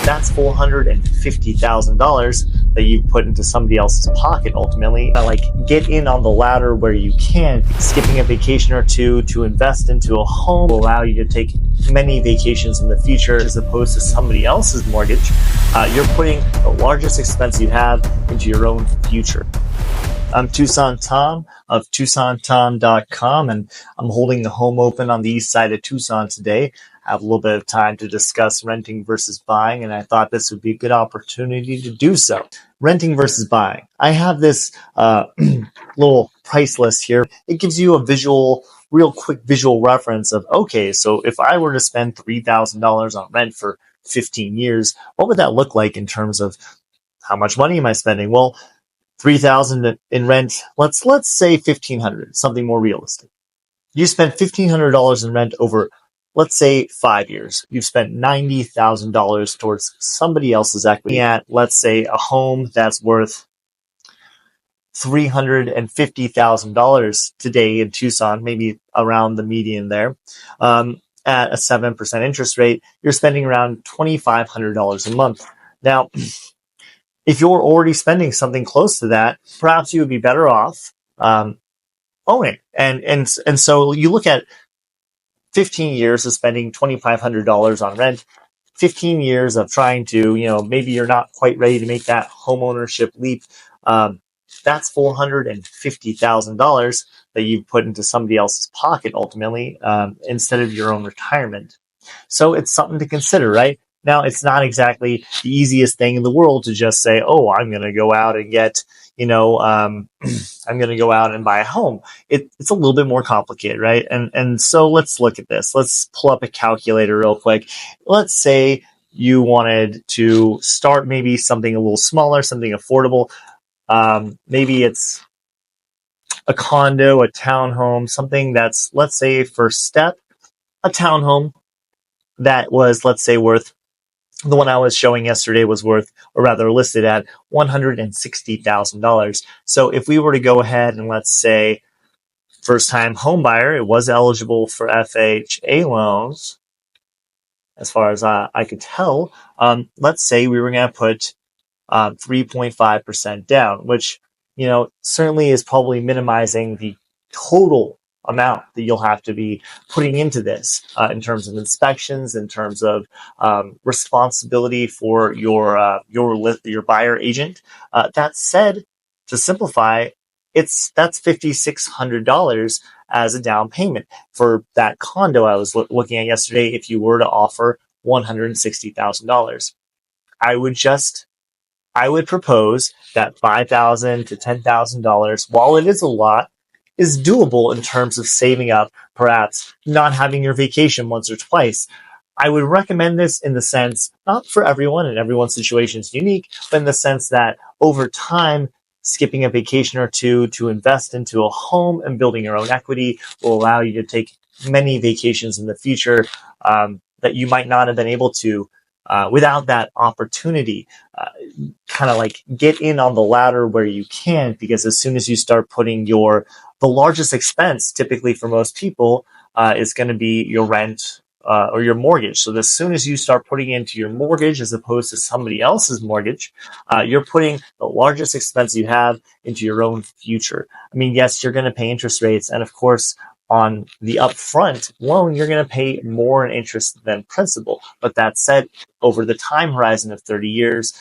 that's $450,000 that you put into somebody else's pocket ultimately. Like, get in on the ladder where you can. Skipping a vacation or two to invest into a home will allow you to take many vacations in the future as opposed to somebody else's mortgage. You're putting the largest expense you have into your own future. I'm Tucson Tom of TucsonTom.com, and I'm holding the home open on the east side of Tucson today. I have a little bit of time to discuss renting versus buying, and I thought this would be a good opportunity to do so. Renting versus buying. I have this little price list here. It gives you a real quick visual reference of, okay, so if I were to spend $3,000 on rent for 15 years, what would that look like in terms of how much money am I spending? Well, $3,000 in rent, let's say $1,500, something more realistic. You spent $1,500 in rent over, let's say, 5 years. You've spent $90,000 towards somebody else's equity at, let's say, a home that's worth $350,000 today in Tucson, maybe around the median there. At a 7% interest rate, you're spending around $2,500 a month. Now, if you're already spending something close to that, perhaps you would be better off owning. And so you look at 15 years of spending $2,500 on rent, 15 years of trying to, maybe you're not quite ready to make that home ownership leap. That's $450,000 that you put into somebody else's pocket ultimately, instead of your own retirement. So it's something to consider, right? Now, it's not exactly the easiest thing in the world to just say, oh, I'm going to go out and get, I'm going to go out and buy a home. It's a little bit more complicated, right? And so let's look at this. Let's pull up a calculator real quick. Let's say you wanted to start maybe something a little smaller, something affordable. Maybe it's a condo, a townhome, something that's, let's say, first step, a townhome that was, let's say, worth, the one I was showing yesterday was worth, or rather listed at, $160,000. So if we were to go ahead and, let's say, first time home buyer, it was eligible for FHA loans, as far as I could tell. Let's say we were going to put 3.5% down, which, certainly is probably minimizing the total amount that you'll have to be putting into this, in terms of inspections, in terms of responsibility for your buyer agent. That said, to simplify, that's $5,600 as a down payment for that condo I was looking at yesterday. If you were to offer $160,000, I would propose that $5,000 to $10,000, while it is a lot, is doable in terms of saving up, perhaps not having your vacation once or twice. I would recommend this in the sense, not for everyone, and everyone's situation is unique, but in the sense that over time, skipping a vacation or two to invest into a home and building your own equity will allow you to take many vacations in the future that you might not have been able to without that opportunity. Kind of like get in on the ladder where you can, because as soon as you start putting the largest expense, typically for most people, is going to be your rent or your mortgage. So as soon as you start putting into your mortgage as opposed to somebody else's mortgage, you're putting the largest expense you have into your own future. I mean, yes, you're going to pay interest rates, and of course, on the upfront loan, you're going to pay more in interest than principal. But that said, over the time horizon of 30 years,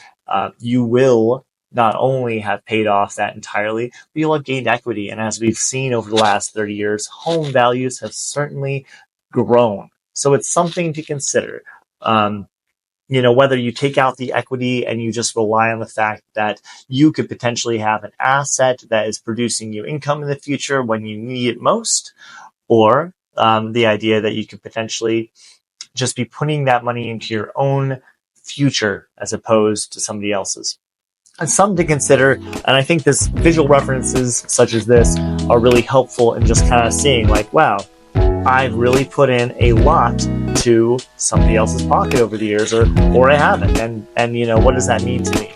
you will not only have paid off that entirely, but you'll have gained equity. And as we've seen over the last 30 years, home values have certainly grown. So it's something to consider. Whether you take out the equity and you just rely on the fact that you could potentially have an asset that is producing you income in the future when you need it most, or the idea that you could potentially just be putting that money into your own future as opposed to somebody else's. It's something to consider, and I think this visual references such as this are really helpful in just kind of seeing like, wow, I've really put in a lot to somebody else's pocket over the years, or I haven't, and what does that mean to me?